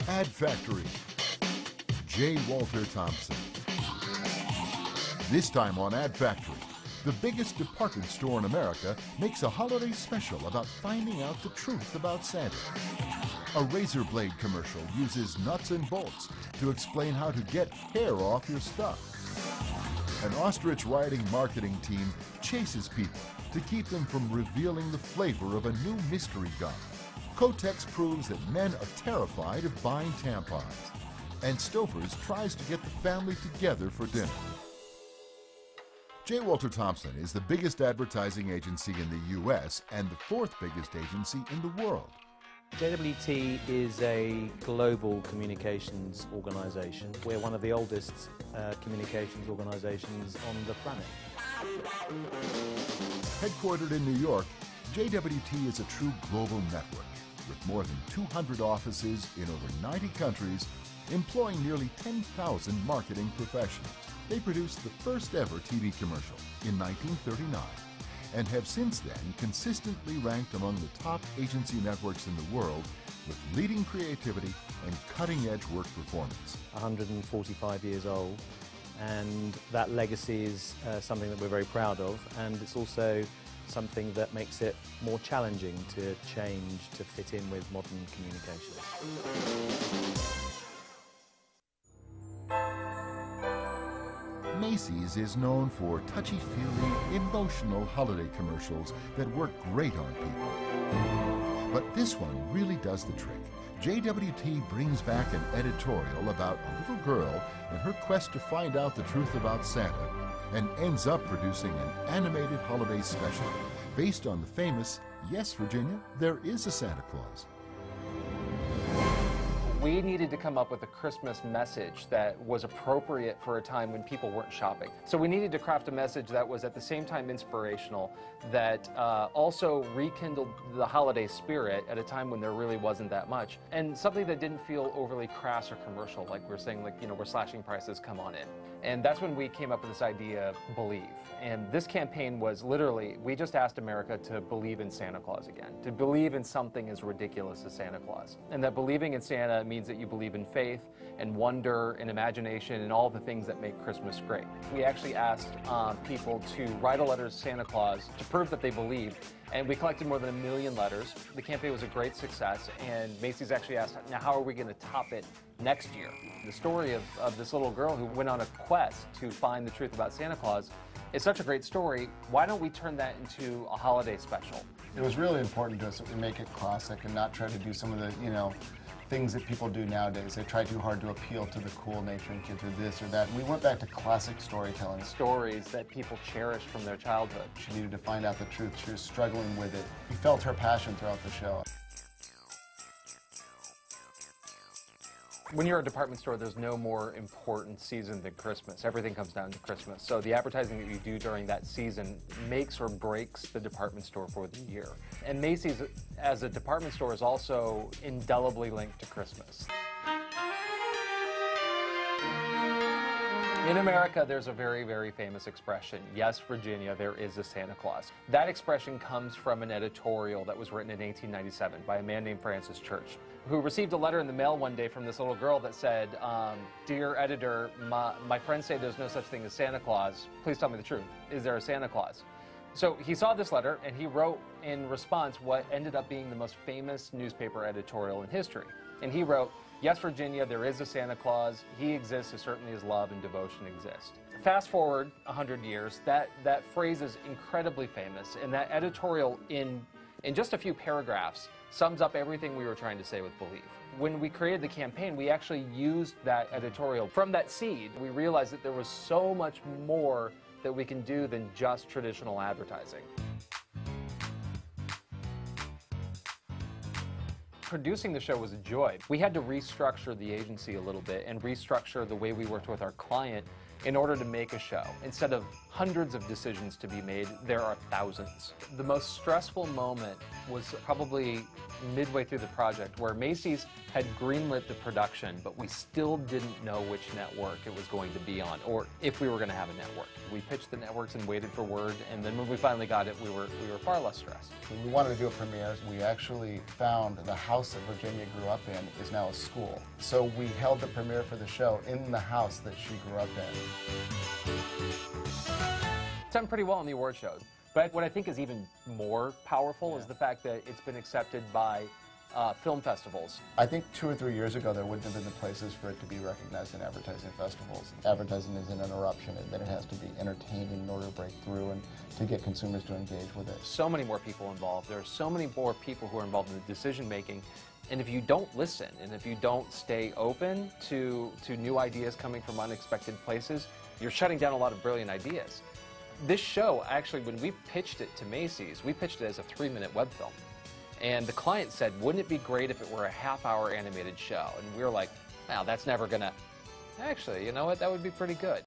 Ad Factory. J. Walter Thompson. This time on Ad Factory, the biggest department store in America makes a holiday special about finding out the truth about Santa. A razor blade commercial uses nuts and bolts to explain how to get hair off your stuff. An ostrich-riding marketing team chases people to keep them from revealing the flavor of a new mystery gum. Kotex proves that men are terrified of buying tampons. And Stouffer's tries to get the family together for dinner. J. Walter Thompson is the biggest advertising agency in the U.S. and the fourth biggest agency in the world. JWT is a global communications organization. We're one of the oldest communications organizations on the planet. Headquartered in New York, JWT is a true global network with more than 200 offices in over 90 countries, employing nearly 10,000 marketing professionals. They produced the first ever TV commercial in 1939 and have since then consistently ranked among the top agency networks in the world with leading creativity and cutting-edge work performance. 145 years old, and that legacy is something that we're very proud of, and it's also something that makes it more challenging to change to fit in with modern communications. Macy's is known for touchy-feely, emotional holiday commercials that work great on people. But this one really does the trick. JWT brings back an editorial about a little girl in her quest to find out the truth about Santa, and ends up producing an animated holiday special based on the famous "Yes, Virginia, there is a Santa Claus." We needed to come up with a Christmas message that was appropriate for a time when people weren't shopping. So we needed to craft a message that was at the same time inspirational, that also rekindled the holiday spirit at a time when there really wasn't that much, and something that didn't feel overly crass or commercial, like we're saying, like, you know, we're slashing prices, come on in. And that's when we came up with this idea, believe. And this campaign was literally, we just asked America to believe in Santa Claus again, to believe in something as ridiculous as Santa Claus. And that believing in Santa means that you believe in faith and wonder and imagination and all the things that make Christmas great. We actually asked people to write a letter to Santa Claus to prove that they believed, and we collected more than 1 million letters. The campaign was a great success, and Macy's actually asked, now how are we going to top it next year? The story of this little girl who went on a quest to find the truth about Santa Claus is such a great story. Why don't we turn that into a holiday special? It was really important to us that we make it classic and not try to do some of the, things that people do nowadays. They try too hard to appeal to the cool nature in kids or this or that. And we went back to classic storytelling. Stories that people cherished from their childhood. She needed to find out the truth. She was struggling with it. You felt her passion throughout the show. When you're a department store, there's no more important season than Christmas. Everything comes down to Christmas. So the advertising that you do during that season makes or breaks the department store for the year. And Macy's, as a department store, is also indelibly linked to Christmas. In America, there's a very, very famous expression, "Yes, Virginia, there is a Santa Claus." That expression comes from an editorial that was written in 1897 by a man named Francis Church, who received a letter in the mail one day from this little girl that said, "Dear editor, my friends say there's no such thing as Santa Claus. Please tell me the truth. Is there a Santa Claus?" So he saw this letter, and he wrote in response what ended up being the most famous newspaper editorial in history. And he wrote, "Yes, Virginia, there is a Santa Claus. He exists as certainly as love and devotion exist." Fast forward 100 years, that phrase is incredibly famous, and that editorial in just a few paragraphs sums up everything we were trying to say with Believe. When we created the campaign, we actually used that editorial. From that seed, we realized that there was so much more that we can do than just traditional advertising. Producing the show was a joy. We had to restructure the agency a little bit and restructure the way we worked with our client in order to make a show. Instead of hundreds of decisions to be made, there are thousands. The most stressful moment was probably midway through the project, where Macy's had greenlit the production, but we still didn't know which network it was going to be on, or if we were going to have a network. We pitched the networks and waited for word, and then when we finally got it, we were far less stressed. When we wanted to do a premiere, we actually found the house that Virginia grew up in is now a school. So we held the premiere for the show in the house that she grew up in. It's done pretty well on the award shows. But what I think is even more powerful is the fact that it's been accepted by film festivals. I think 2 or 3 years ago there wouldn't have been the places for it to be recognized in advertising festivals. Advertising is an interruption, and that it has to be entertaining in order to break through and to get consumers to engage with it. So many more people involved. There are so many more people who are involved in the decision making. And if you don't listen, and if you don't stay open to new ideas coming from unexpected places, you're shutting down a lot of brilliant ideas. This show, actually, when we pitched it to Macy's, we pitched it as a 3-minute web film. And the client said, wouldn't it be great if it were a half-hour animated show? And we were like, wow, that's never gonna... Actually, you know what, that would be pretty good.